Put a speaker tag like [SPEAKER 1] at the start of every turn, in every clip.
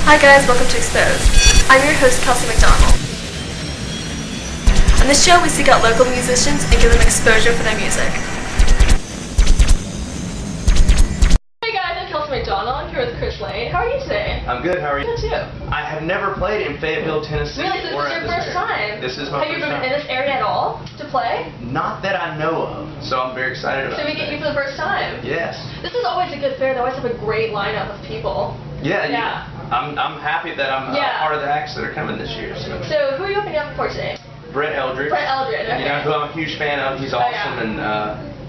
[SPEAKER 1] Hi guys, welcome to Exposed. I'm your host, Kelsey McDonald. On this show, we seek out local musicians and give them exposure for their music. Hey guys, I'm Kelsey McDonald. I'm here with Chris Lane. How are you today?
[SPEAKER 2] I'm good, how are you?
[SPEAKER 1] Good too.
[SPEAKER 2] I have never played in Fayetteville, Tennessee.
[SPEAKER 1] Really? So this is your first time?
[SPEAKER 2] This is my first time.
[SPEAKER 1] Have you been in this area at all to play?
[SPEAKER 2] Not that I know of, so I'm very excited about it.
[SPEAKER 1] So we get you for the first time?
[SPEAKER 2] Yes.
[SPEAKER 1] This is always a good fair. They always have a great lineup of people.
[SPEAKER 2] Yeah. I'm happy that I'm part of the acts that are coming this year.
[SPEAKER 1] So who are you opening up for today?
[SPEAKER 2] Brett Eldridge.
[SPEAKER 1] Brett Eldridge, okay.
[SPEAKER 2] You know, who I'm a huge fan of. He's awesome, and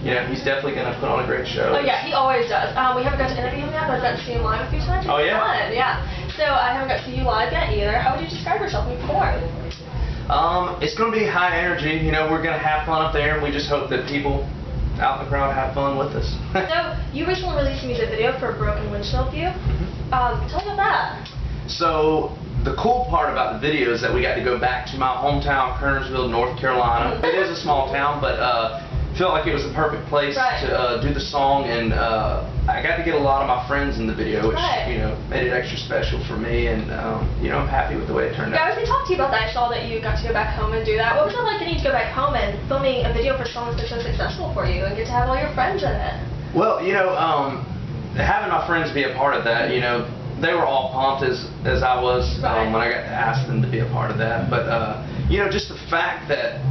[SPEAKER 2] you know, he's definitely going to put on a great show.
[SPEAKER 1] Oh yeah, he always does. We haven't got to interview him yet, but I've got to see him live a few times.
[SPEAKER 2] Oh yeah?
[SPEAKER 1] Fun, yeah. So I haven't got to see you live yet either. How would you describe yourself when you perform?
[SPEAKER 2] It's going to be high energy. You know, we're going to have fun up there, and we just hope that people out in the crowd have fun with us.
[SPEAKER 1] So you recently released a music video for Broken Windshield View. Tell me about that.
[SPEAKER 2] So the cool part about the video is that we got to go back to my hometown, Kernersville, North Carolina. It is a small town, but felt like it was the perfect place to do the song, and I got to get a lot of my friends in the video, which you know, made it extra special for me, and you know, I'm happy with the way it turned out.
[SPEAKER 1] I was going to talk to you about that. I saw that you got to go back home and do that. What was it like getting to go back home and filming a video for a song that's been so successful for you and get to have all your friends in it?
[SPEAKER 2] Well, you know, having my friends be a part of that, you know, they were all pumped as I was when I got to ask them to be a part of that. But you know, just the fact that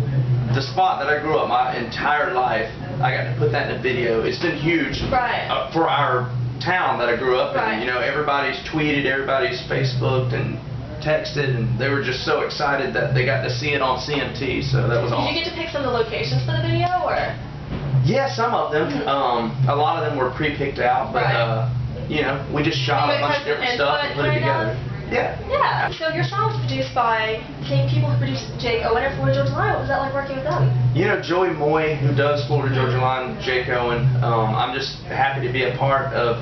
[SPEAKER 2] the spot that I grew up my entire life, I got to put that in a video. It's been huge for our town that I grew up in. You know, everybody's tweeted, everybody's Facebooked and texted, and they were just so excited that they got to see it on CMT. So that was awesome.
[SPEAKER 1] Did you get to pick some of the locations for the video, or?
[SPEAKER 2] Yeah, some of them. A lot of them were pre-picked out, but you know, we just shot a bunch of different stuff and put it together. Yeah.
[SPEAKER 1] So your song was produced by the same people who produced Jake Owen at Florida Georgia Line. What was that like working with them? You
[SPEAKER 2] know, Joey Moy, who does Florida Georgia Line, Jake Owen. I'm just happy to be a part of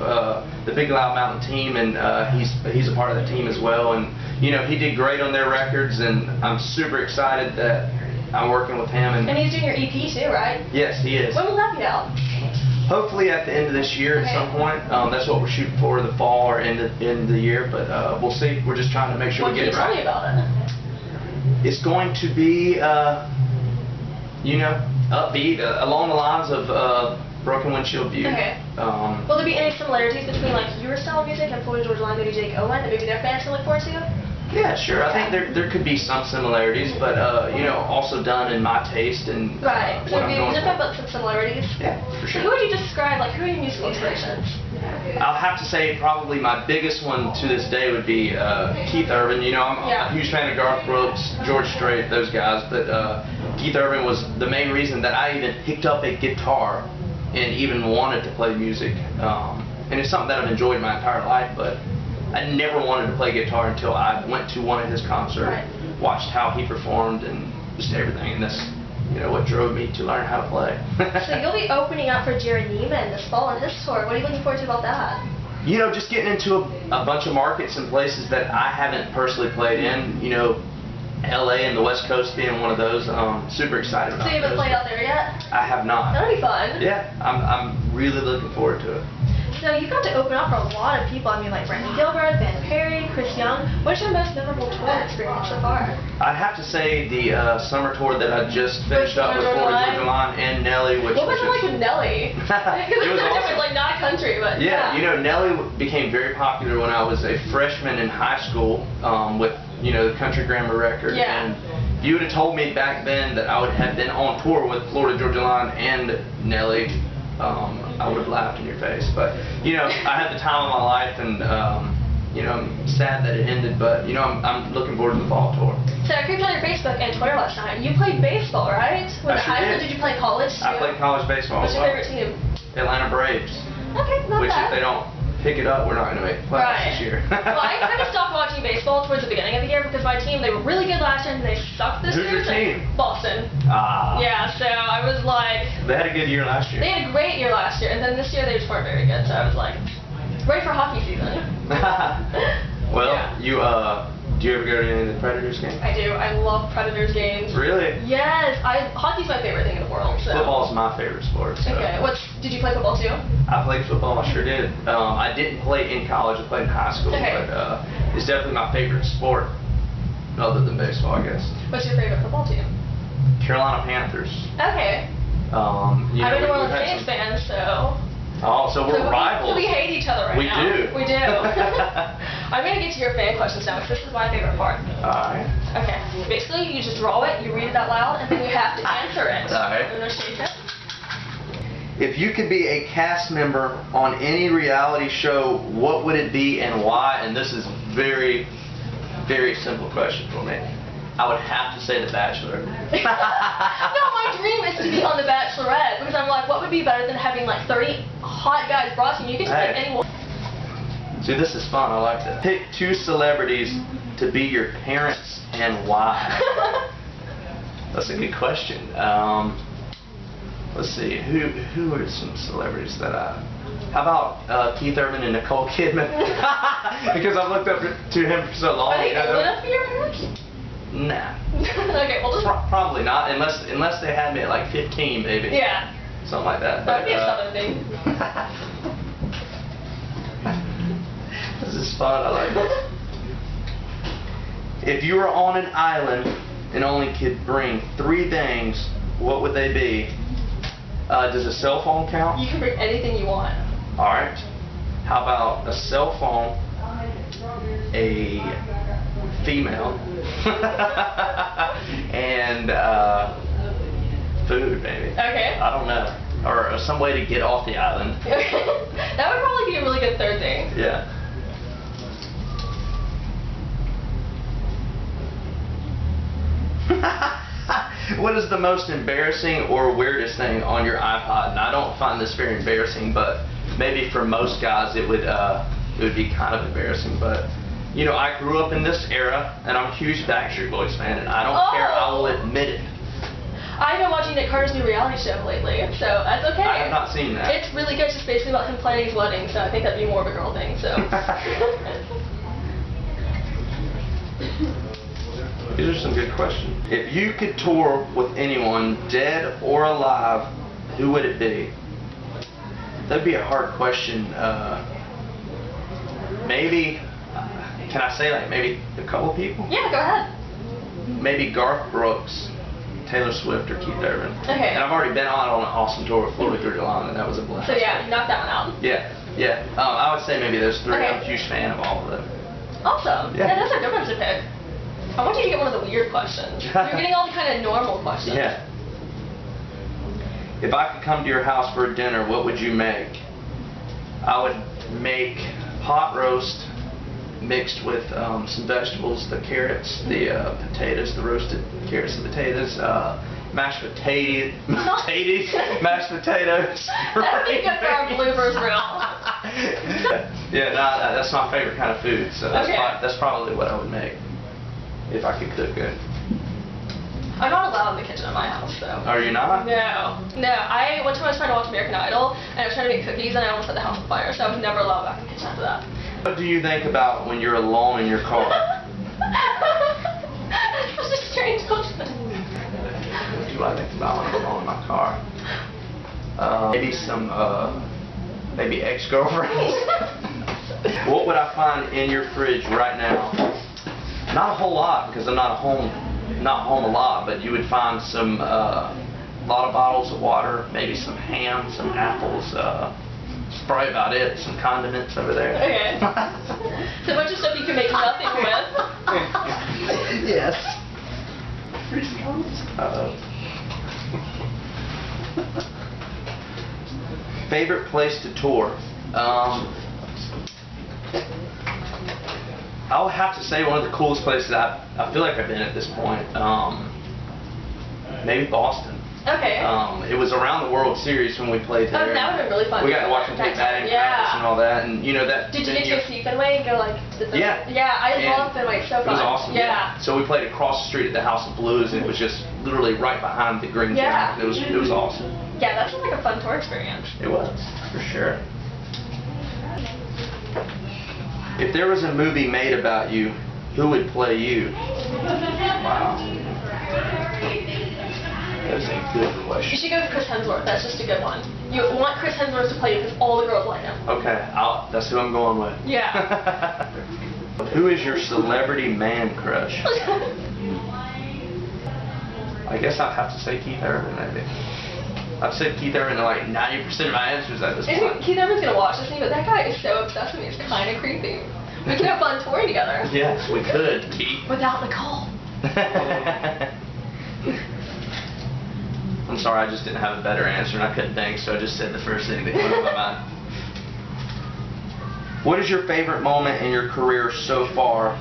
[SPEAKER 2] the Big Loud Mountain team, and he's a part of the team as well. And you know, he did great on their records, and I'm super excited that I'm working with him. And he's doing your EP too, right? Yes, he is. When will that be out? Hopefully at the end of this year at some point. That's what we're shooting for, the fall or end of the year, but we'll see. We're just trying to make sure we get it right. What can you tell me about it? It's going to be, you know, upbeat, along the lines of Broken Windshield View. Okay. Will there be any similarities between like your style of music and Florida Georgia Line, maybe Jake Owen, that maybe their fans can look forward to? Yeah, sure. I think there could be some similarities, but you know, also done in my taste and
[SPEAKER 1] so maybe different but some similarities. Yeah, for sure. So who would you describe? Like, who are your musical inspirations?
[SPEAKER 2] I'll have to say probably my biggest one to this day would be Keith Urban. You know, I'm a huge fan of Garth Brooks, George Strait, those guys, but Keith Urban was the main reason that I even picked up a guitar and even wanted to play music. And it's something that I've enjoyed my entire life, but I never wanted to play guitar until I went to one of his concerts, watched how he performed, and just everything. And that's, you know, what drove me to learn how to play. So you'll be opening up for Jerry Neiman this fall on his tour. What are you looking forward to about that? You know, just getting into a bunch of markets and places that I haven't personally played in. You know, LA and the West Coast being one of those. Super excited about. So you haven't played out there yet? I have not. That'll be fun. Yeah, I'm really looking forward to it. So you got to open up for a lot of people. I mean, like Brandon Gilbert, Van Perry, Chris Young. What's your most memorable tour experience so far? I'd have to say the summer tour that I just finished up with Florida Georgia Line and Nelly. What was it like with Nelly? It was awesome. Like not country, but yeah. You know, Nelly became very popular when I was a freshman in high school with, you know, the Country Grammar record. Yeah. And if you would have told me back then that I would have been on tour with Florida Georgia Line and Nelly, I would have laughed in your face. But you know, I had the time of my life, and you know, I'm sad that it ended. But you know, I'm looking forward to the fall tour. So I creeped on your Facebook and Twitter last night. You played baseball, right? With high school, did you play college too? I played college baseball. What's your favorite team? Atlanta Braves. Okay, not bad. Which if they don't pick it up, we're not going to make the playoffs this year. Well, I kind of stopped watching baseball towards the beginning of the year because my team, they were really good last year and they sucked this year. Who's your team? Boston. Yeah, so I was like... They had a good year last year. They had a great year last year, and then this year they just weren't very good, so I was like, ready for hockey season. Well, Do you ever go to any of the Predators games?
[SPEAKER 1] I do. I love Predators games.
[SPEAKER 2] Really?
[SPEAKER 1] Yes. Hockey's my favorite thing in the world. So.
[SPEAKER 2] Football's my favorite sport. So.
[SPEAKER 1] Okay. Did you play football too?
[SPEAKER 2] I played football. I sure did. I didn't play in college. I played in high school.
[SPEAKER 1] Okay.
[SPEAKER 2] But it's definitely my favorite sport, other than baseball, I guess.
[SPEAKER 1] What's your favorite football team?
[SPEAKER 2] Carolina Panthers.
[SPEAKER 1] Okay.
[SPEAKER 2] I'm
[SPEAKER 1] a New Orleans Saints fan, so.
[SPEAKER 2] Oh, so we're rivals.
[SPEAKER 1] So we hate each other right now.
[SPEAKER 2] We do.
[SPEAKER 1] We do. I'm going to get to your fan questions now, because this is my favorite part.
[SPEAKER 2] Alright.
[SPEAKER 1] Okay. Basically, you just draw it, you read it out loud, and then you have to answer it.
[SPEAKER 2] Alright.
[SPEAKER 1] Understand that?
[SPEAKER 2] If you could be a cast member on any reality show, what would it be and why? And this is very, very simple question for me. I would have to say The Bachelor.
[SPEAKER 1] No, my dream is to be on The Bachelorette, because I'm like, what would be better than having like 30 hot guys brought to you? You can just pick anyone.
[SPEAKER 2] See, this is fun. I like that. Pick 2 celebrities to be your parents and why. That's a good question. Let's see. Who are some celebrities that I... How about Keith Urban and Nicole Kidman? Because I've looked up to him for so long.
[SPEAKER 1] Are they old enough for your parents?
[SPEAKER 2] Nah.
[SPEAKER 1] Okay, well just...
[SPEAKER 2] Probably not, unless they had me at like 15, maybe.
[SPEAKER 1] Yeah.
[SPEAKER 2] Something like that.
[SPEAKER 1] That would be a southern thing.
[SPEAKER 2] This is fun. I like it. If you were on an island and only could bring 3 things, what would they be? Does a cell phone count?
[SPEAKER 1] You can bring anything you want.
[SPEAKER 2] All right. How about a cell phone, a female, and food, maybe.
[SPEAKER 1] Okay.
[SPEAKER 2] I don't know. Or some way to get off the island.
[SPEAKER 1] That would probably be a really good third thing.
[SPEAKER 2] Yeah. What is the most embarrassing or weirdest thing on your iPod? And I don't find this very embarrassing, but maybe for most guys it would be kind of embarrassing. But you know, I grew up in this era, and I'm a huge Backstreet Boys fan, and I don't care. I will admit it.
[SPEAKER 1] I've been watching Nick Carter's new reality show lately, so that's okay.
[SPEAKER 2] I have not seen that.
[SPEAKER 1] It's really good. It's just basically about him planning his wedding, so I think that'd be more of a girl thing. So.
[SPEAKER 2] These are some good questions. If you could tour with anyone, dead or alive, who would it be? That'd be a hard question. Maybe, can I say like maybe a couple people?
[SPEAKER 1] Yeah, go ahead.
[SPEAKER 2] Maybe Garth Brooks, Taylor Swift, or Keith Urban.
[SPEAKER 1] Okay.
[SPEAKER 2] And I've already been on an awesome tour with Florida Georgia Line, and that was a blast.
[SPEAKER 1] So yeah, you knocked that one out.
[SPEAKER 2] Yeah. I would say maybe those 3.
[SPEAKER 1] Okay.
[SPEAKER 2] I'm a huge fan of all of them.
[SPEAKER 1] Awesome.
[SPEAKER 2] Yeah.
[SPEAKER 1] Yeah, those are good ones to pick. I want you to get one of the weird questions. You're getting all the kind of normal questions.
[SPEAKER 2] Yeah. If I could come to your house for a dinner, what would you make? I would make pot roast mixed with some vegetables, the carrots, the potatoes, the roasted carrots and potatoes, mashed potatoes, mashed potatoes.
[SPEAKER 1] That'd be good for our bloopers reel.
[SPEAKER 2] Yeah, that's my favorite kind of food, so that's probably what I would make if I could cook good.
[SPEAKER 1] I'm not allowed in the kitchen at my house, though.
[SPEAKER 2] Are you not?
[SPEAKER 1] No. One time I was trying to watch American Idol, and I was trying to make cookies, and I almost set the house on fire, so I was never allowed back in the kitchen after that.
[SPEAKER 2] What do you think about when you're alone in your car?
[SPEAKER 1] That's a strange question.
[SPEAKER 2] What do I think about when I'm alone in my car? Maybe ex-girlfriends. What would I find in your fridge right now? Not a whole lot, because I'm not home a lot, but you would find some lot of bottles of water, maybe some ham, some apples. That's probably about it. Some condiments over there.
[SPEAKER 1] Okay. So a bunch of stuff you can make nothing with.
[SPEAKER 2] Yes. Favorite place to tour? I'll have to say one of the coolest places I feel like I've been at this point. Maybe Boston.
[SPEAKER 1] Okay.
[SPEAKER 2] It was around the World Series when we played there.
[SPEAKER 1] Oh, that would have been really fun.
[SPEAKER 2] We got to watch them take batting practice and all that, and you know that.
[SPEAKER 1] Did you get to see Fenway and go like?
[SPEAKER 2] Yeah.
[SPEAKER 1] Yeah, I love Fenway. It's so fun.
[SPEAKER 2] It was awesome.
[SPEAKER 1] Yeah.
[SPEAKER 2] So we played across the street at the House of Blues, and it was just literally right behind the green
[SPEAKER 1] Yeah.
[SPEAKER 2] jacket. It was awesome.
[SPEAKER 1] Yeah, that sounds like a fun tour experience.
[SPEAKER 2] It was, for sure. If there was a movie made about you, who would play you? Wow. That is a good
[SPEAKER 1] You
[SPEAKER 2] question.
[SPEAKER 1] should go with Chris Hemsworth. That's just a good one. You want Chris Hemsworth to play you because all the girls like him.
[SPEAKER 2] Okay, that's who I'm going with.
[SPEAKER 1] Yeah.
[SPEAKER 2] Who is your celebrity man crush? I guess I'd have to say Keith Urban, maybe. I've said Keith Urban in like 90% of my answers at this point.
[SPEAKER 1] Keith Urban's gonna watch this thing, but that guy is so obsessed with me. It's kind of creepy. We could have fun touring together.
[SPEAKER 2] Yes, we could, Keith.
[SPEAKER 1] Without Nicole.
[SPEAKER 2] I'm sorry, I just didn't have a better answer and I couldn't think, so I just said the first thing that came to my mind. What is your favorite moment in your career so far?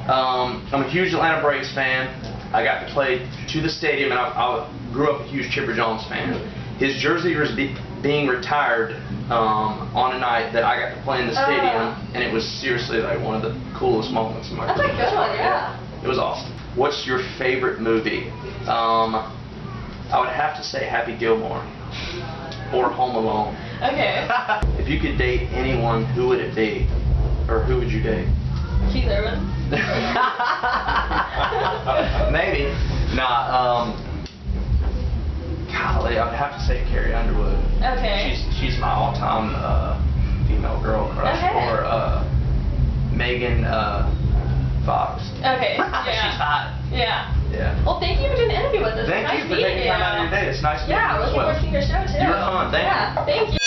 [SPEAKER 2] I'm a huge Atlanta Braves fan. I got to play to the stadium, and I grew up a huge Chipper Jones fan. His jersey was being retired on a night that I got to play in the stadium, and it was seriously like one of the coolest moments in my career.
[SPEAKER 1] That's a good one, yeah.
[SPEAKER 2] It was awesome. What's your favorite movie? I would have to say Happy Gilmore or Home Alone.
[SPEAKER 1] Okay.
[SPEAKER 2] If you could date anyone, who would it be? Or who would you date?
[SPEAKER 1] Keith Urban.
[SPEAKER 2] Maybe. Nah, golly, I would have to say Carrie Underwood.
[SPEAKER 1] Okay.
[SPEAKER 2] She's my all-time female girl crush.
[SPEAKER 1] Okay.
[SPEAKER 2] Or Megan Fox.
[SPEAKER 1] Okay. Yeah.
[SPEAKER 2] She's hot.
[SPEAKER 1] Yeah.
[SPEAKER 2] Yeah.
[SPEAKER 1] Well, thank you for doing the interview with us.
[SPEAKER 2] Thank
[SPEAKER 1] nice
[SPEAKER 2] you for taking time out of your day. It's nice meeting you
[SPEAKER 1] Yeah,
[SPEAKER 2] as
[SPEAKER 1] looking
[SPEAKER 2] well.
[SPEAKER 1] forward to seeing your show too.
[SPEAKER 2] You were fun. Thank you.
[SPEAKER 1] Yeah, thank you.